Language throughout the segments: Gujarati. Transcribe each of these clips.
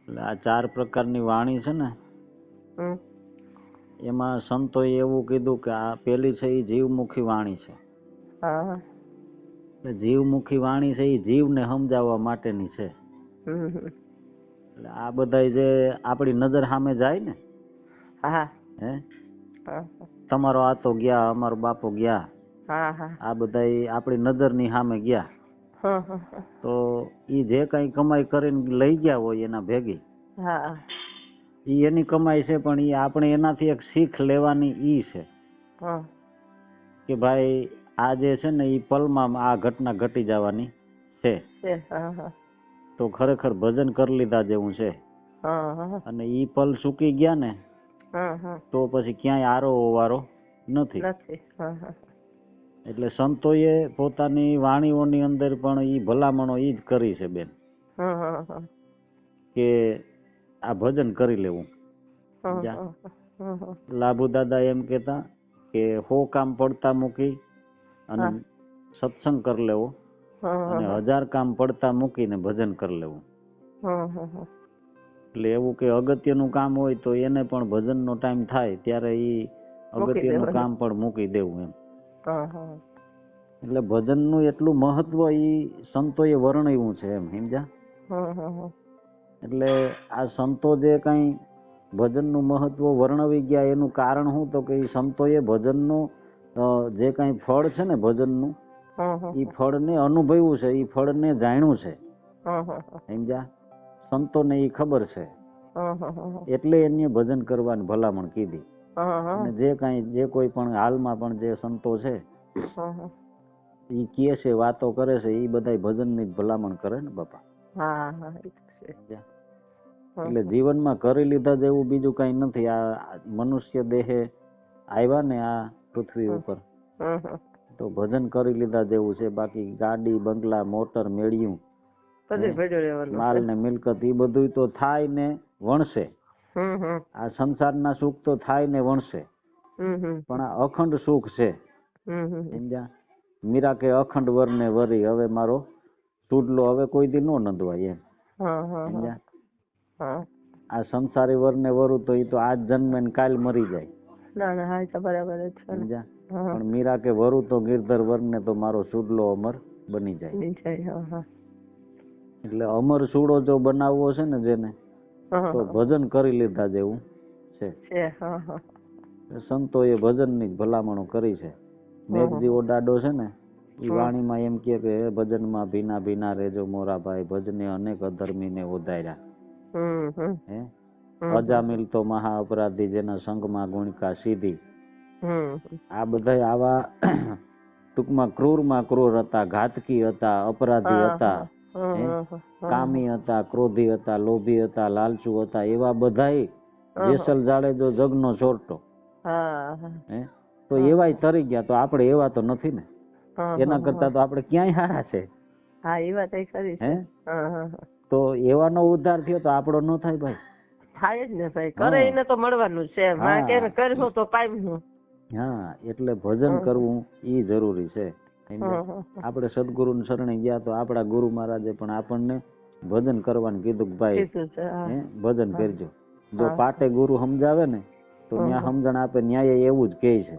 એટલે આ 4 પ્રકારની વાણી છે ને, હમ. એમાં સંતોએ એવું કીધું કે આ પેલી છે એ જીવમુખી વાણી છે. હા. એટલે જીવમુખી વાણી છે એ જીવને સમજાવવા માટેની છે. એટલે આ બધા જે આપણી નજર સામે જાય ને, હા. હે હા. તમારો આ તો ગયા, અમારો બાપો ગયા, હા. હા. આ બધા આપણી નજરની સામે ગયા, હા. તો ઈ જે કઈ કમાઈ કરીને લઈ ગયા હોય એના ભેગી, હા. ઈ એની કમાઈ છે, પણ ઈ આપણે એનાથી એક શીખ લેવાની ઈ છે હા. કે ભાઈ આ જે છે ને ઈ પલમાં આ ઘટના ઘટી જવાની છે, હા. તો ખરેખર ભજન કરી લીધા જેવું છે. હા. અને ઈ પલ ચૂકી ગયા ને હા. તો પછી ક્યાંય આરો ઓવારો નથી. નથી. હા. એટલે સંતોએ પોતાની વાણીઓની અંદર પણ ઈ ભલામણો ઈ જ કરી છે બેન, હા. કે આ ભજન કરી લેવું. લાભુ દાદા એમ કેતા કે 100 કામ પડતા મૂકી અને સત્સંગ કરી લેવો, અને 1000 કામ પડતા મૂકીને ભજન કરી લેવું. એટલે એવું કે અગત્યનું કામ હોય તો એને પણ ભજનનો ટાઈમ થાય ત્યારે ઈ અગત્યનું કામ પણ મૂકી દેવું એમ. એટલે ભજનનું એટલું મહત્વ ઈ સંતોએ વર્ણવ્યું છે એમ, સમજ્યા? એટલે આ સંતો જે કઈ ભજનનું મહત્વ વર્ણવી ગયા એનું કારણ શું, તો કે ઈ સંતોએ ભજનનું જે કઈ ફળ છે ને ભજનનું, ઈ ફળને અનુભવ્યું છે, ઈ ફળને જાણ્યું છે, સમજ્યા? સંતોને ઈ ખબર છે, એટલે એને ભજન કરવાની ભલામણ કીધી. અને જે કોઈ પણ હાલમાં પણ જે સંતો છે ઈ કે છે, વાતો કરે છે, ઈ બધા ભજનની ભલામણ કરે ને બાપા. એટલે જીવનમાં કરી લીધા જેવું બીજું કઈ નથી. આ મનુષ્ય દેહે આવ્યા ને આ પૃથ્વી ઉપર, તો ભજન કરી લીધા જેવું છે. બાકી ગાડી, બંગલા, મોટર, મેળ્યું, માલ ને મિલકત ઈ બધું તો થાય ને વણશે. આ સંસારના સુખ તો થાય ને વણશે, પણ આ અખંડ સુખ છે, સમજ્યા? મીરા કે અખંડ વર ને વરી, હવે મારો ચૂડલો હવે કોઈ દી નો નંદવાય એમ, સમજ્યા? આ સંસારી વર ને વરુ તો ઈ તો આજ જન્મે ને કાલ મરી જાય, સમજ્યા? પણ મીરા કે વરુ તો ગિરધર વર ને તો મારો ચૂડલો અમર બની જાય. એટલે અમર ચૂડો જો બનાવવો છે ને જેને, તો ભજન કરી લીધા જેવું છે. સંતોએ ભજનની ભલામણો કરી છે. મેઘજી ઓડાડો છે ને, ઈ વાણીમાં એમ કે ભજનમાં ભીના ભીના રેજો મોરાભાઈ, ભજને અનેક અધર્મીને ઓધાર્યા. અજામિલ તો મહા અપરાધી, જેના સંગમાં ગુણકા સીધી. આ બધા આવા ટૂંકમાં ક્રૂરમાં ક્રૂર હતા, ઘાતકી હતા, અપરાધી હતા, કામી હતા, ક્રોધી હતા, લોભી હતા, લાલચુ હતા, એવા બધાય જેસલ જાડેજો જગનો ચોરટો, તો એવાય તરી ગયા. તો આપણે એવા તો નથી ને, એના કરતા તો આપણે ક્યાંય હારા છે. તો એવાનો ઉદ્ધાર થયો તો આપણો ન થાય ભાઈ? થાય જ ને ભાઈ, કરે એને તો મળવાનું છે, કરશું તો કાયમનું. હા, એટલે ભજન કરવું ઈ જરૂરી છે. આપણે સદગુરુ ને શરણે ગયા તો આપણા ગુરુ મહારાજે પણ આપણને ભજન કરવાનું કીધું કે ભાઈ ભજન કરજો. જો પાટે ગુરુ સમજાવે ને તો ન્યા સમજણ આપે, ન્યાય એવું જ કહે છે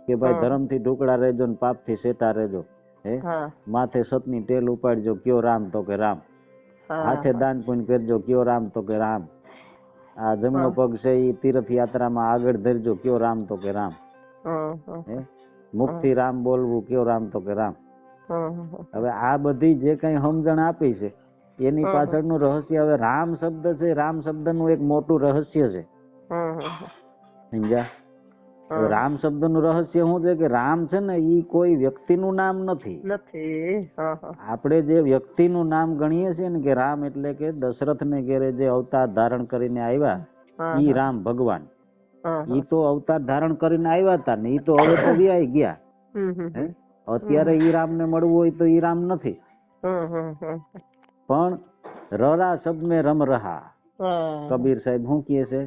કે ભાઈ ધર્મથી ઢુકડા રહેજો ને પાપથી સેટા રહેજો. માથે સતની તેલ ઉપાડજો, કયો રામ તો કે રામ. હાથે દાન પુણ્ય કરજો, કયો રામ તો કે રામ. આ જમણો પગ છે એ તીર્થ યાત્રામાં આગળ ધરજો, કયો રામ તો કે રામ. મુખથી રામ બોલવું, કયો રામ તો કે રામ. હવે આ બધી જે કઈ સમજણ આપી છે એની પાછળનું રહસ્ય, હવે રામ શબ્દ છે, રામ શબ્દનું એક મોટું રહસ્ય છે, સમજ્યા? રામ શબ્દનું રહસ્ય શું છે કે રામ છે ને ઈ કોઈ વ્યક્તિનું નામ નથી. આપણે જે વ્યક્તિનું નામ ગણીએ છીએ ને કે રામ એટલે કે દશરથ ને ઘેરે જે અવતાર ધારણ કરીને આવ્યા, ઈ રામ ભગવાન. ઈ તો અવતાર ધારણ કરીને આવ્યા હતા ને ઈ તો હવે તો વ્યાઈ ગયા. અત્યારે ઈ રામ ને મળવું હોય તો ઈ રામ નથી. પણ રરા સબ મેં રમ રહા. કબીર સાહેબ શું કહે છે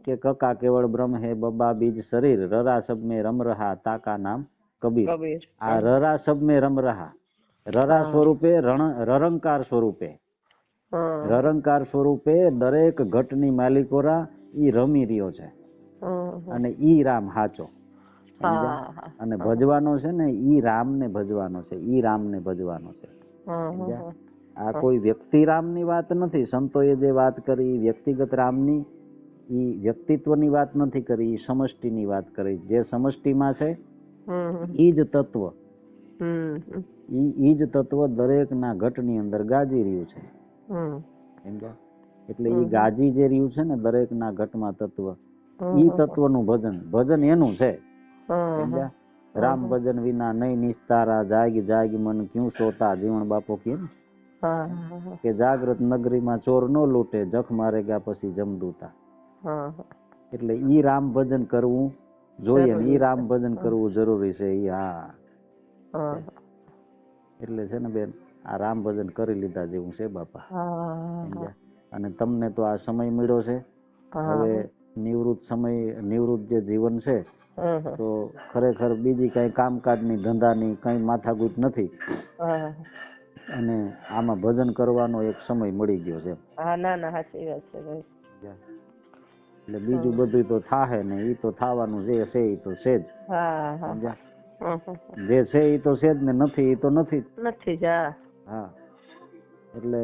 કે કકા કેવળ બ્રહ્મ હે, બબા બીજ શરીર, રરા સબ મેં રમ રહા, તાકા નામ કબીર. આ રરા સબ મેં રમ રહા, રરા સ્વરૂપે, રરંકાર સ્વરૂપે, નિરંકાર સ્વરૂપે દરેક ઘટની માલિકોરા ઈ રમી રહ્યો છે અને ઈ રામ હાચો. અને ભજવાનો છે ને ઈ રામ ને ભજવાનો છે, ઈ રામ ને ભજવાનો છે. આ કોઈ વ્યક્તિ રામ ની વાત નથી. સંતોએ જે વાત કરી વ્યક્તિગત રામની, ઈ વ્યક્તિત્વની વાત નથી કરી, ઈ સમષ્ટિની વાત કરી. જે સમષ્ટિમાં છે ઈ જ તત્વ, ઈ જ તત્વ દરેક ના ઘટની અંદર ગાજી રહ્યું છે. સમજ્યા? એટલે ઈ ગાજી જે રહ્યું છે ને દરેક ના ઘટમાં તત્વ, ઈ તત્વનું ભજન, ભજન એનું છે. સમજ્યા? રામ ભજન વિના નહીં નિસ્તારા, જાગી જાગી મન ક્યું સોતા, જીવણ બાપો કે ને કે જાગ્રત નગરીમાં ચોર નો લૂટે, જખ મારે ગયા પછી જમદૂતા. એટલે ઈ રામ ભજન કરવું જોઈએ ને ઈ રામ ભજન કરવું જરૂરી છે. ઈ હા, એટલે છે ને બેન આ રામ ભજન કરી લીધા જેવું છે બાપા. અને તમને તો આ સમય મળ્યો છે, હવે નિવૃત્ત સમય, નિવૃત્ત જે જીવન છે તો ખરેખર બીજી કઈ કામકાજ ની, ધંધાની કઈ માથાકૂટ નથી અને આમાં ભજન કરવાનો એક સમય મળી ગયો છે. એટલે બીજું બધું તો થાહે ને, ઈ તો થાવાનું જે છે ઈ તો છે જ. જે છે ઈ તો છે જ ને, નથી ઈ તો નથી જ. હા, એટલે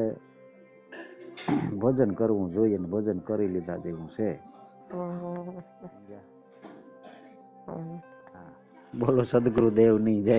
ભજન કરવું જોઈએ ને ભજન કરી લીધા જેવું છે. બોલો સદગુરુદેવ ની જય.